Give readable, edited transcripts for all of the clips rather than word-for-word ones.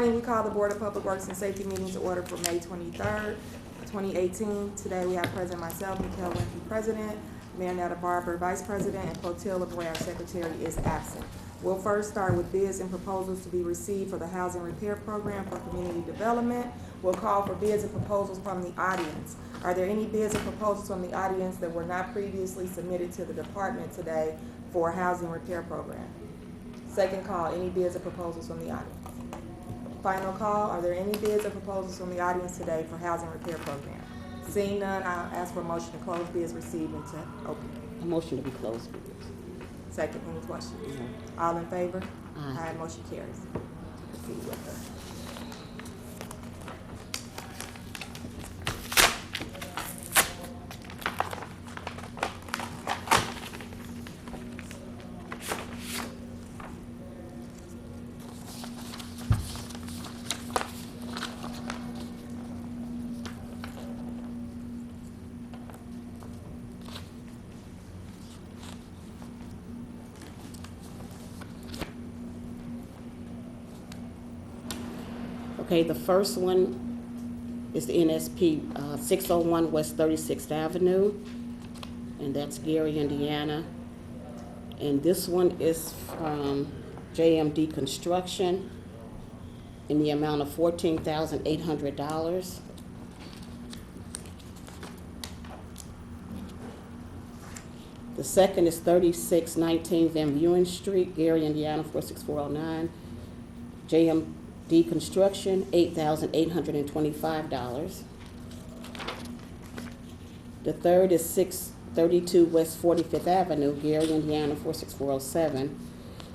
morning, we call the Board of Public Works and Safety meeting to order for May 23rd, 2018. Today we have present myself, Mikhail Winfrey, President, Mayor Netta Barber, Vice President, and Clotilda Bray, our Secretary, is absent. We'll first start with bids and proposals to be received for the Housing Repair Program for Community Development. We'll call for bids and proposals from the audience. Are there any bids and proposals from the audience that were not previously submitted to the department today for Housing Repair Program? Second call, any bids or proposals from the audience? Final call, are there any bids or proposals from the audience today for Housing Repair Program? Seeing none, I'll ask for a motion to close bids received and to open. A motion to be closed bids. Second, any questions? No. All in favor? Aye. Motion carries. Proceed with her. Okay, the first one is the NSP 601 West 36th Avenue, and that's Gary, Indiana. And this one is from JMD Construction in the amount of $14,800. The second is 3619 Van Buren Street, Gary, Indiana 46409. JMD Construction, $8,825. The third is 632 West 45th Avenue, Gary, Indiana 46407,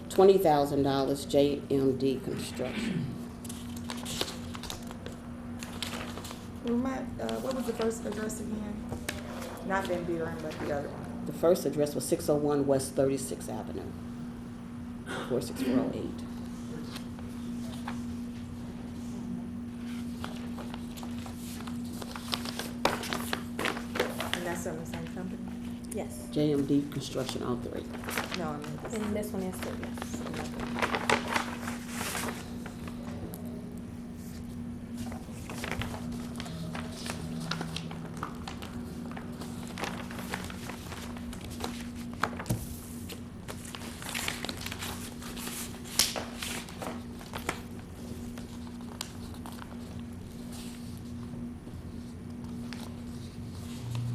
$20,000, JMD Construction. What was the first address again? Not Van Buren, but the other one. The first address was 601 West 36th Avenue, 46408. From the same company? Yes. JMD Construction, all three. No, I mean, And this one is too, yes.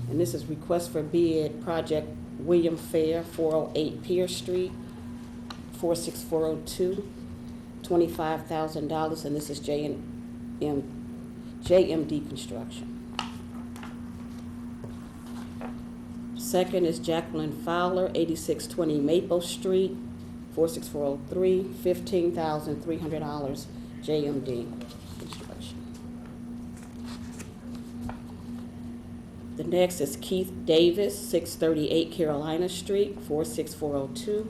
And this is request for bid, project William Fair, 408 Pierce Street, 46402, $25,000, and this is JMD Construction. Second is Jacqueline Fowler, 8620 Maple Street, 46403, $15,300, JMD Construction. The next is Keith Davis, 638 Carolina Street, 46402,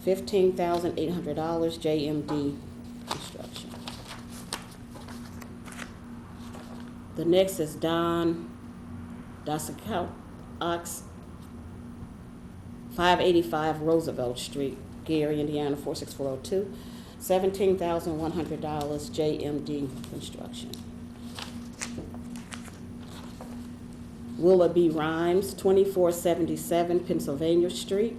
$15,800, JMD Construction. The next is Don Dasikoux, 585 Roosevelt Street, Gary, Indiana, 46402, $17,100, JMD Construction. Willa B. Rhymes, 2477 Pennsylvania Street,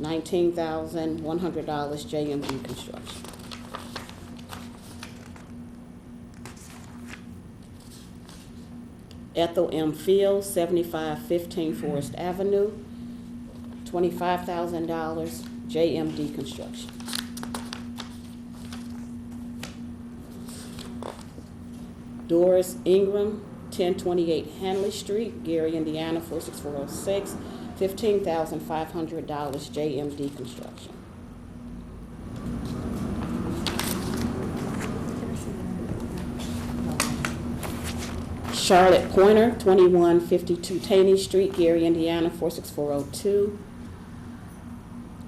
$19,100, JMD Construction. Ethel M. Fields, 7515 Forest Avenue, $25,000, JMD Construction. Doris Ingram, 1028 Hanley Street, Gary, Indiana, 46406, $15,500, JMD Construction. Charlotte Pointer, 2152 Taney Street, Gary, Indiana, 46402.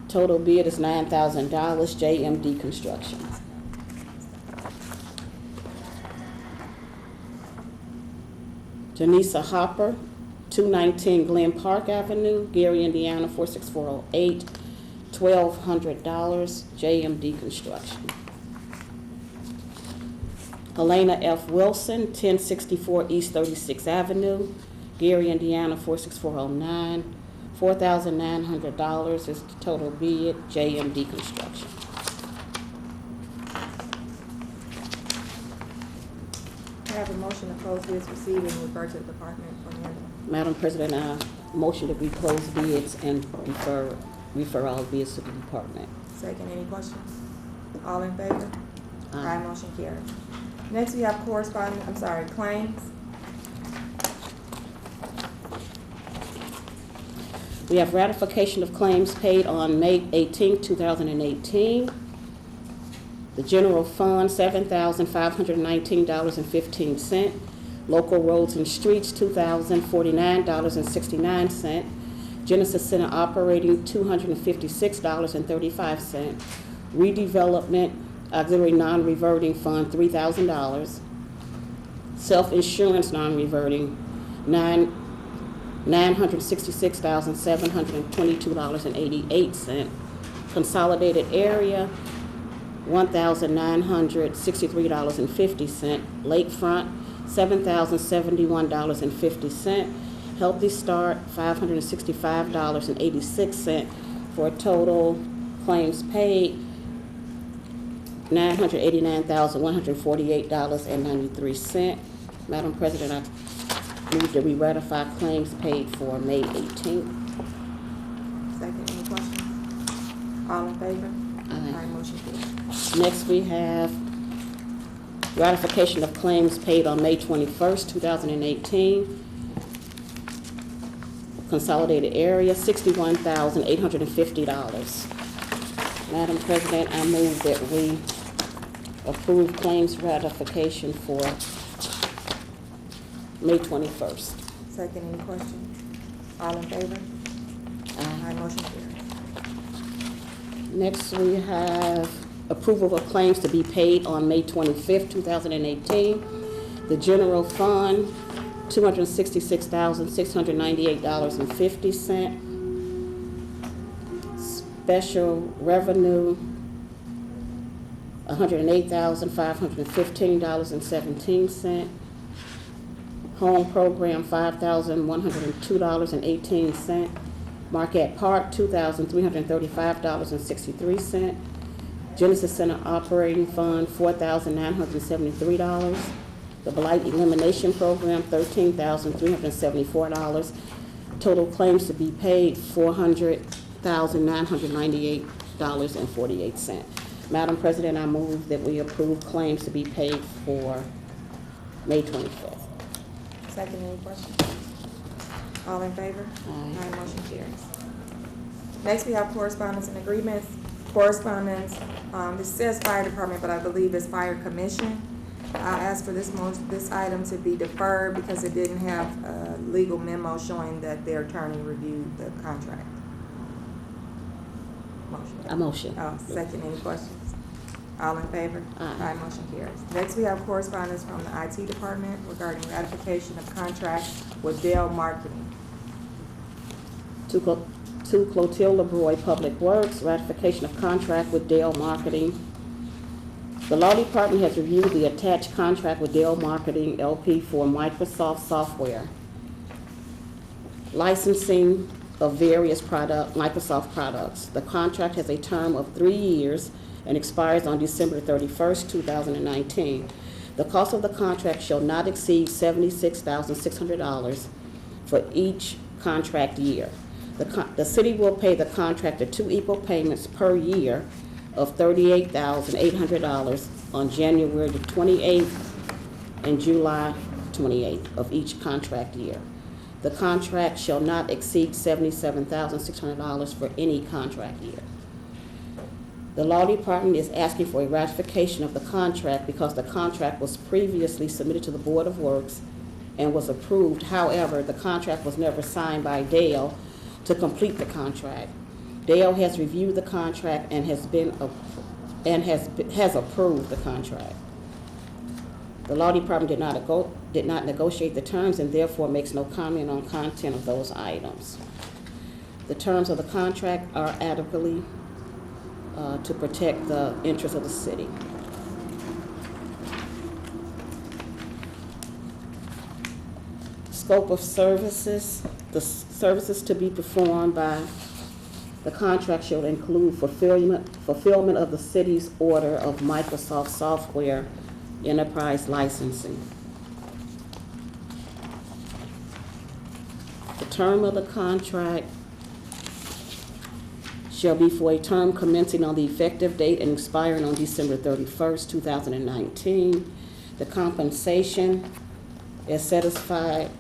Total bid is $9,000, JMD Construction. Janisa Hopper, 219 Glen Park Avenue, Gary, Indiana, 46408, $1,200, JMD Construction. Helena F. Wilson, 1064 East 36th Avenue, Gary, Indiana, 46409. $4,900 is the total bid, JMD Construction. I have a motion to close bids received and refer to the department for handling. Madam President, I motion that we close bids and refer all bids to the department. Second, any questions? All in favor? Aye. Motion carries. Next, we have claims. We have ratification of claims paid on May 18, 2018. The general fund, $7,519.15. Local roads and streets, $2,049.69. Genesis Center operating, $256.35. Redevelopment auxiliary non-reverting fund, $3,000. Self-insurance non-reverting, $966,722.88. Consolidated area, $1,963.50. Lakefront, $7,071.50. Healthy Start, $565.86, for a total claims paid $989,148.93. Madam President, I move that we ratify claims paid for May 18th. Second, any questions? All in favor? Aye. Motion carries. Next, we have ratification of claims paid on May 21st, 2018. Consolidated area, $61,850. Madam President, I move that we approve claims ratification for May 21st. Second, any questions? All in favor? Aye. Motion carries. Next, we have approval of claims to be paid on May 25th, 2018. The general fund, $266,698.50. Special revenue, $108,515.17. Home program, $5,102.18. Marquette Park, $2,335.63. Genesis Center operating fund, $4,973. The Blight Elimination Program, $13,374. Total claims to be paid, $400,998.48. Madam President, I move that we approve claims to be paid for May 25th. Second, any questions? All in favor? Aye. Motion carries. Next, we have correspondence and agreements. Correspondence, this says fire department, but I believe it's fire commission. I asked for this item to be deferred because it didn't have a legal memo showing that their attorney reviewed the contract. Motion. A motion. Second, any questions? All in favor? Aye. Motion carries. Next, we have correspondence from the IT department regarding ratification of contract with Dell Marketing. To Clotilde LeBroy Public Works, ratification of contract with Dell Marketing. The law department has reviewed the attached contract with Dell Marketing LP for Microsoft software, licensing of various Microsoft products. The contract has a term of 3 years and expires on December 31st, 2019. The cost of the contract shall not exceed $76,600 for each contract year. The city will pay the contractor 2 equal payments per year of $38,800 on January the 28th and July 28th of each contract year. The contract shall not exceed $77,600 for any contract year. The law department is asking for a ratification of the contract because the contract was previously submitted to the Board of Works and was approved. However, the contract was never signed by Dell to complete the contract. Dell has reviewed the contract and has approved the contract. The law department did not negotiate the terms and therefore makes no comment on content of those items. The terms of the contract are adequately to protect the interests of the city. Scope of services, the services to be performed by the contract shall include fulfillment of the city's order of Microsoft Software Enterprise licensing. The term of the contract shall be for a term commencing on the effective date and expiring on December 31st, 2019. The compensation is satisfactory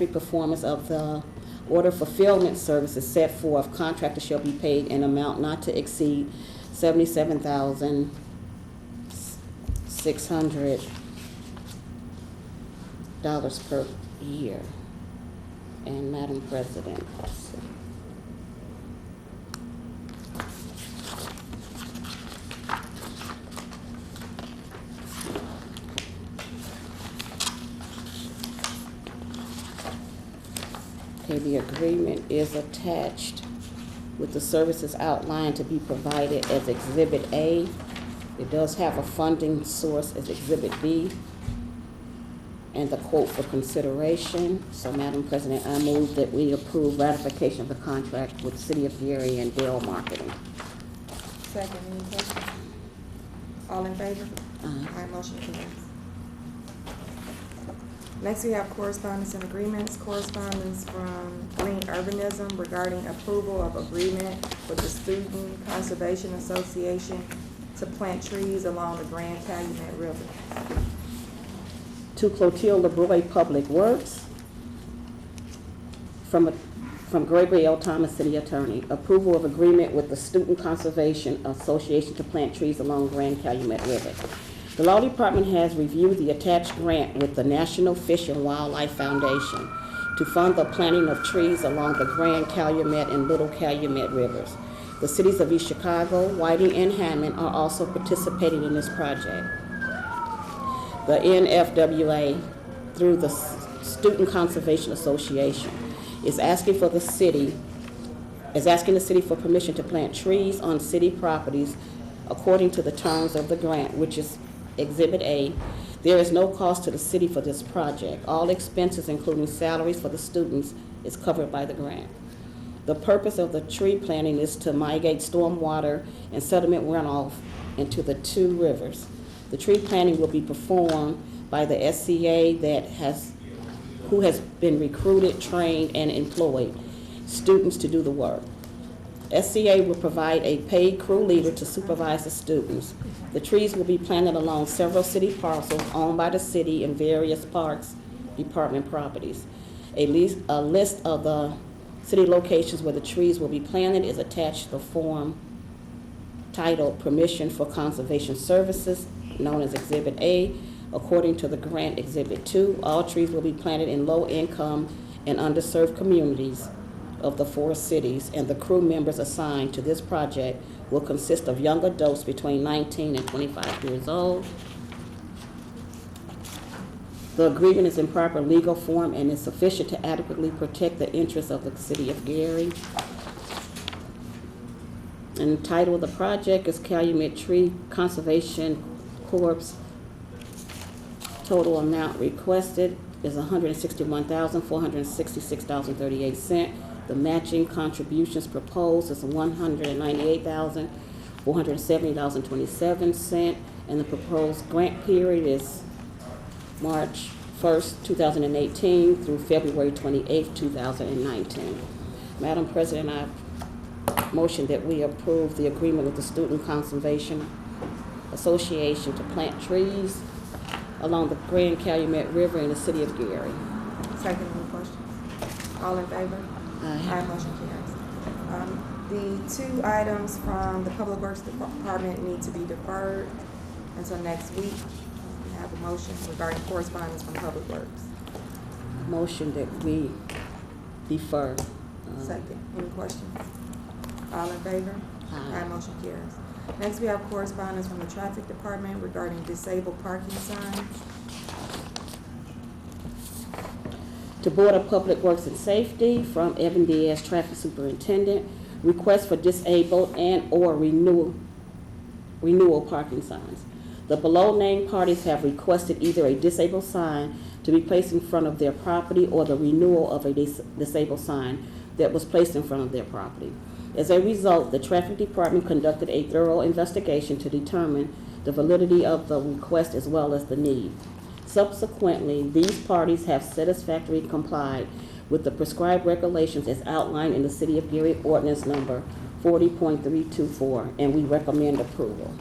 performance of the order fulfillment services set forth. Contractor shall be paid an amount not to exceed $77,600 per year. And Madam President, okay, the agreement is attached with the services outlined to be provided as Exhibit A. It does have a funding source as Exhibit B and the quote for consideration. So, Madam President, I move that we approve ratification of the contract with City of Gary and Dell Marketing. Second, any questions? All in favor? Aye. Aye, motion carries. Next, we have correspondence and agreements. Correspondence from Green Urbanism regarding approval of agreement with the Student Conservation Association to plant trees along the Grand Calumet River. To Clotilde LeBroy Public Works, from Gregory L. Thomas, City Attorney. Approval of agreement with the Student Conservation Association to plant trees along Grand Calumet River. The Law Department has reviewed the attached grant with the National Fish and Wildlife Foundation to fund the planting of trees along the Grand Calumet and Little Calumet Rivers. The cities of East Chicago, Whiting, and Hammond are also participating in this project. The NFWA, through the Student Conservation Association, is asking the city for permission to plant trees on city properties according to the terms of the grant, which is Exhibit A. There is no cost to the city for this project. All expenses, including salaries for the students, is covered by the grant. The purpose of the tree planting is to mitigate stormwater and sediment runoff into the two rivers. The tree planting will be performed by the SCA who has been recruited, trained, and employed students to do the work. SCA will provide a paid crew leader to supervise the students. The trees will be planted along several city parcels owned by the city and various parks department properties. A list of the city locations where the trees will be planted is attached to the form titled Permission for Conservation Services, known as Exhibit A. According to the grant Exhibit 2, all trees will be planted in low-income and underserved communities of the 4 cities, and the crew members assigned to this project will consist of young adults between 19 and 25 years old. The agreement is in proper legal form and is sufficient to adequately protect the interests of the City of Gary. And the title of the project is Calumet Tree Conservation Corp.'s total amount requested is $161,466.38. The matching contributions proposed is $198,470.27, and the proposed grant period is March 1st, 2018 through February 28th, 2019. Madam President, I motion that we approve the agreement with the Student Conservation Association to plant trees along the Grand Calumet River in the City of Gary. Second, any questions? All in favor? Aye. Motion carries. The 2 items from the Public Works Department need to be deferred until next week. We have a motion regarding correspondence from Public Works. Motion that we defer. Second, any questions? All in favor? Aye. Motion carries. Next, we have correspondence from the Traffic Department regarding disabled parking signs. To Board of Public Works and Safety, from Evan Diaz, Traffic Superintendent, request for disabled and/or renewal parking signs. The below-named parties have requested either a disabled sign to be placed in front of their property or the renewal of a disabled sign that was placed in front of their property. As a result, the Traffic Department conducted a thorough investigation to determine the validity of the request as well as the need. Subsequently, these parties have satisfactorily complied with the prescribed regulations as outlined in the City of Gary Ordinance Number 40.324, and we recommend approval.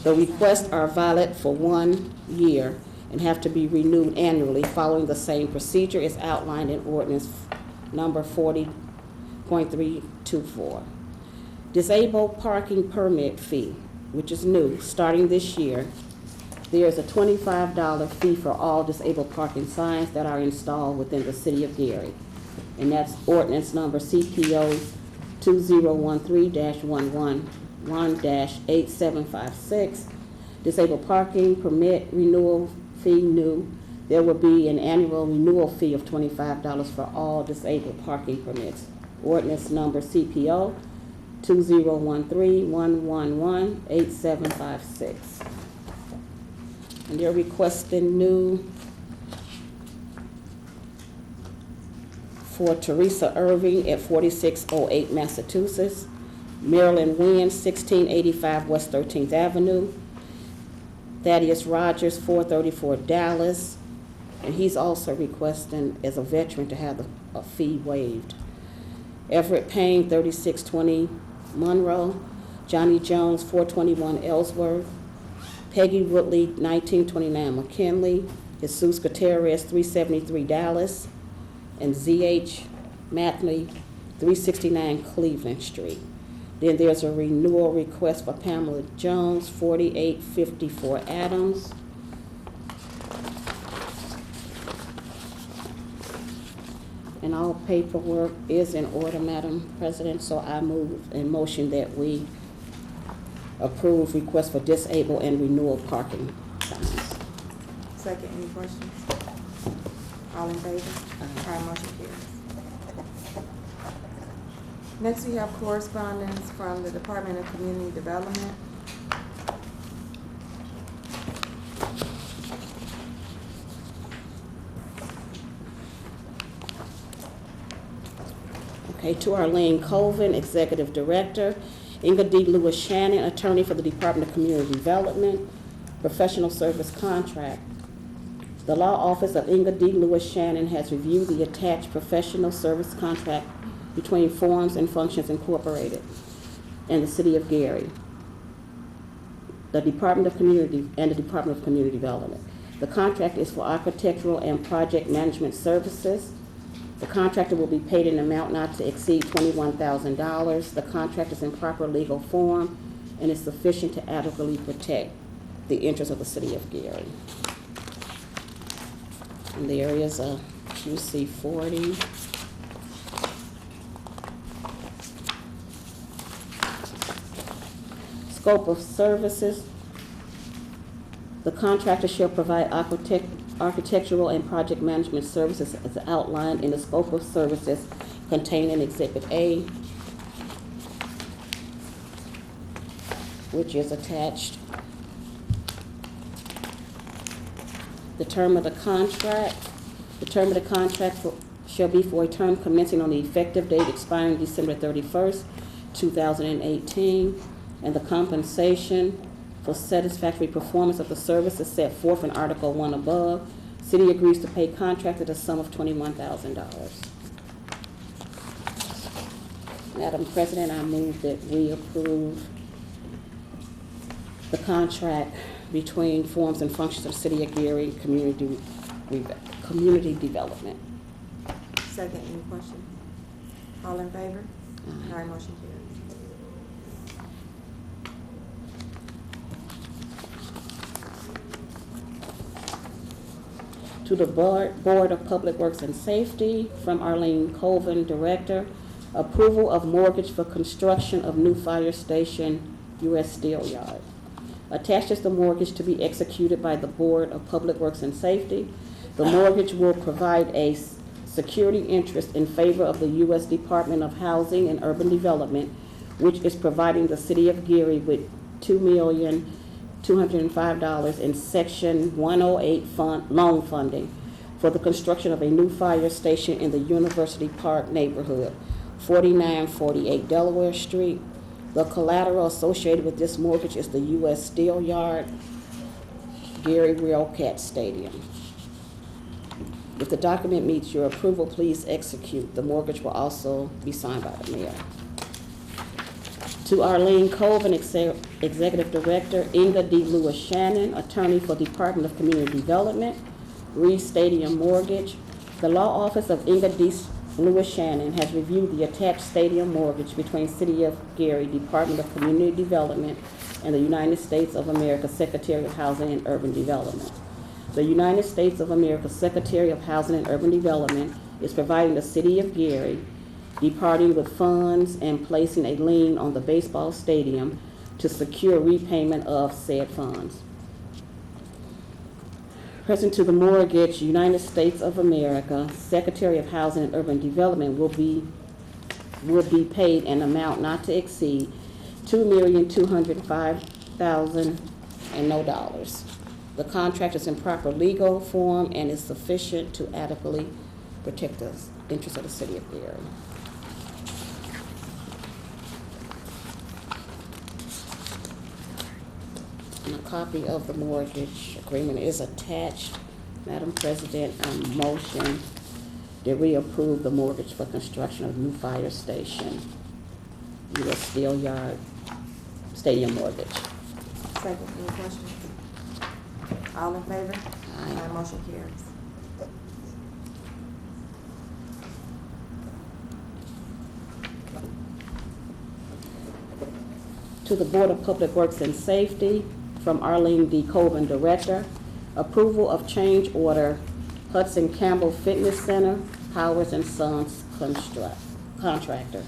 The requests are valid for 1 year and have to be renewed annually following the same procedure as outlined in Ordinance Number 40.324. Disabled parking permit fee, which is new, starting this year. There is a $25 fee for all disabled parking signs that are installed within the City of Gary. And that's Ordinance Number CPO 2013-111-8756. Disabled parking permit renewal fee new. There will be an annual renewal fee of $25 for all disabled parking permits. Ordinance Number CPO 2013-111-8756. And they're requesting new for Teresa Irving at 4608 Massachusetts, Marilyn Wynn, 1685 West 13th Avenue, Thaddeus Rogers, 434 Dallas, and he's also requesting as a veteran to have a fee waived. Everett Payne, 3620 Monroe, Johnny Jones, 421 Ellsworth, Peggy Woodley, 1929 McKinley, Jesus Gutierrez, 373 Dallas, and Z.H. Mathley, 369 Cleveland Street. Then there's a renewal request for Pamela Jones, 4854 Adams. And all paperwork is in order, Madam President, so I move and motion that we approve request for disabled and renewal parking signs. Second, any questions? All in favor? Aye, motion carries. Next, we have correspondence from the Department of Community Development. Okay, to Arlene Colvin, Executive Director. Inga D. Lewis Shannon, Attorney for the Department of Community Development, Professional Service Contract. The Law Office of Inga D. Lewis Shannon has reviewed the attached professional service contract between Forms and Functions Incorporated and the City of Gary, the Department of Community and the Department of Community Development. The contract is for architectural and project management services. The contractor will be paid an amount not to exceed $21,000. The contract is in proper legal form and is sufficient to adequately protect the interests of the City of Gary. And there is a QC 40. Scope of services. The contractor shall provide architectural and project management services as outlined in the scope of services contained in Exhibit A, which is attached. The term of the contract. The term of the contract shall be for a term commencing on the effective date expiring December 31st, 2018, and the compensation for satisfactory performance of the services set forth in Article 1 above. City agrees to pay contractor the sum of $21,000. Madam President, I move that we approve the contract between Forms and Functions of the City of Gary Community Development. Second, any questions? All in favor? Aye, motion carries. To the Board of Public Works and Safety, from Arlene Colvin, Director, approval of mortgage for construction of new fire station, U.S. Steel Yard. Attached is the mortgage to be executed by the Board of Public Works and Safety. The mortgage will provide a security interest in favor of the U.S. Department of Housing and Urban Development, which is providing the City of Gary with $2,000,000 $205 in Section 108 loan funding for the construction of a new fire station in the University Park neighborhood, 4948 Delaware Street. The collateral associated with this mortgage is the U.S. Steel Yard, Gary Railcat Stadium. If the document meets your approval, please execute. The mortgage will also be signed by the mayor. To Arlene Colvin, Executive Director, Inga D. Lewis Shannon, Attorney for Department of Community Development, Reed Stadium Mortgage. The law office of Inga D. Lewis Shannon has reviewed the attached stadium mortgage between City of Gary, Department of Community Development, and the United States of America Secretary of Housing and Urban Development. The United States of America Secretary of Housing and Urban Development is providing the City of Gary departing with funds and placing a lien on the baseball stadium to secure repayment of said funds. Present to the mortgage, United States of America, Secretary of Housing and Urban Development will be paid an amount not to exceed $2,205,000 and no dollars. The contract is in proper legal form and is sufficient to adequately protect the interests of the City of Gary. And a copy of the mortgage agreement is attached. Madam President, I motion that we approve the mortgage for construction of new fire station, U.S. Steel Yard Stadium mortgage. Second, any questions? All in favor? Aye. Motion carries. To the Board of Public Works and Safety, from Arlene D. Colvin, Director, approval of change order Hudson Campbell Fitness Center, Powers and Sons Contractor.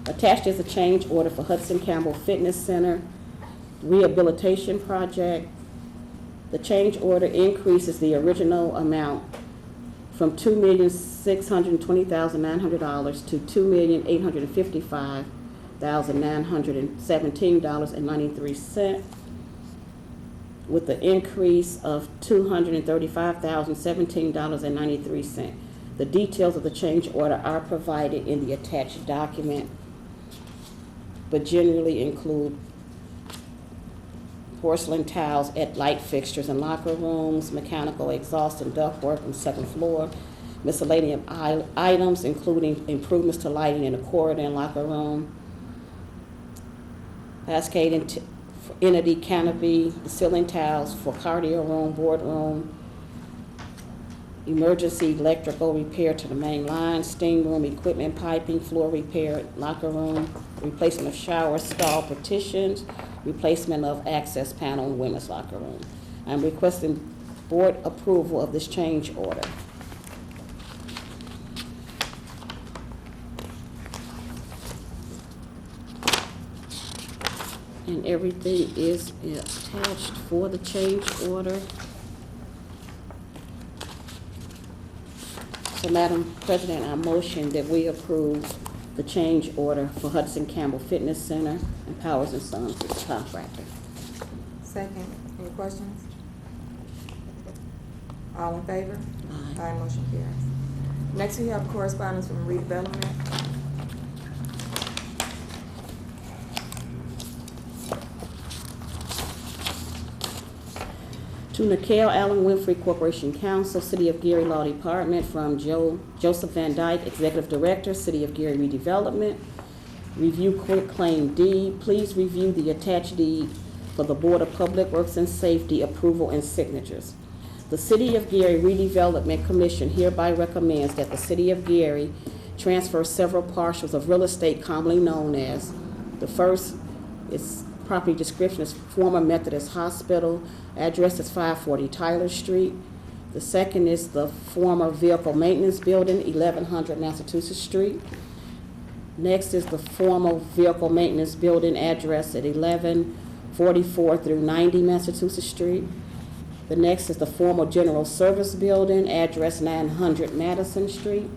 Attached is a change order for Hudson Campbell Fitness Center Rehabilitation Project. The change order increases the original amount from $2,620,900 to $2,855,917.93, with the increase of $235,017.93. The details of the change order are provided in the attached document, but generally include porcelain tiles at light fixtures and locker rooms, mechanical exhaust and ductwork on the second floor, miscellaneous items including improvements to lighting in the corridor and locker room, cascading entity canopy, the ceiling tiles for cardio room, boardroom, emergency electrical repair to the main line, steam room equipment, piping, floor repair, locker room, replacement of shower stall partitions, replacement of access panel in women's locker room. I'm requesting board approval of this change order. And everything is attached for the change order. So, Madam President, I motion that we approve the change order for Hudson Campbell Fitness Center and Powers and Sons Contractor. Second, any questions? All in favor? Aye. Motion carries. Next, we have correspondence from redevelopment. To Nicole Allen Winfrey Corporation Counsel, City of Gary Law Department, from Joseph Van Dyke, Executive Director, City of Gary Redevelopment. Review quit claim deed. Please review the attached deed for the Board of Public Works and Safety approval and signatures. The City of Gary Redevelopment Commission hereby recommends that the City of Gary transfer several parcels of real estate commonly known as, the first is property description is former Methodist Hospital, address is 540 Tyler Street. The second is the former Vehicle Maintenance Building, 1100 Massachusetts Street. Next is the former Vehicle Maintenance Building, address at 1144 through 90 Massachusetts Street. The next is the former General Service Building, address 900 Madison Street.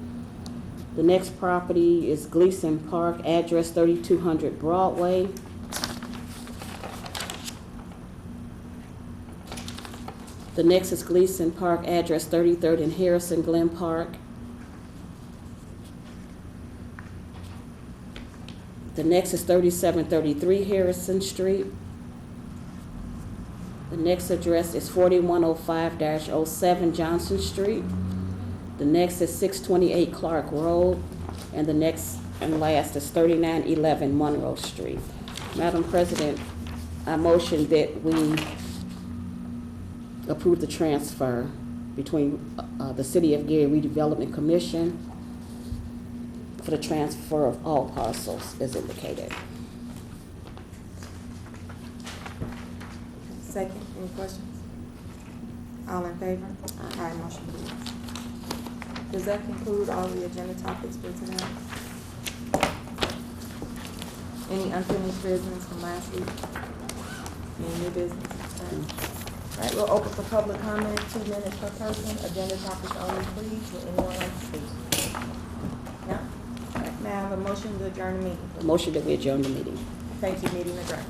The next property is Gleason Park, address 3200 Broadway. The next is Gleason Park, address 33rd and Harrison, Glen Park. The next is 3733 Harrison Street. The next address is 4105-07 Johnson Street. The next is 628 Clark Road. And the next and last is 3911 Monroe Street. Madam President, I motion that we approve the transfer between the City of Gary Redevelopment Commission for the transfer of all parcels as indicated. Second, any questions? All in favor? Aye, motion carries. Does that conclude all the agenda topics for tonight? Any unfinished business from last week? Any new business? All right, we'll open for public comment, 2 minutes per person. Agenda topics only, please. Would anyone like to speak? No? All right, may I have a motion to adjourn the meeting, please? Motion that we adjourn the meeting. Thank you, meeting adjourned.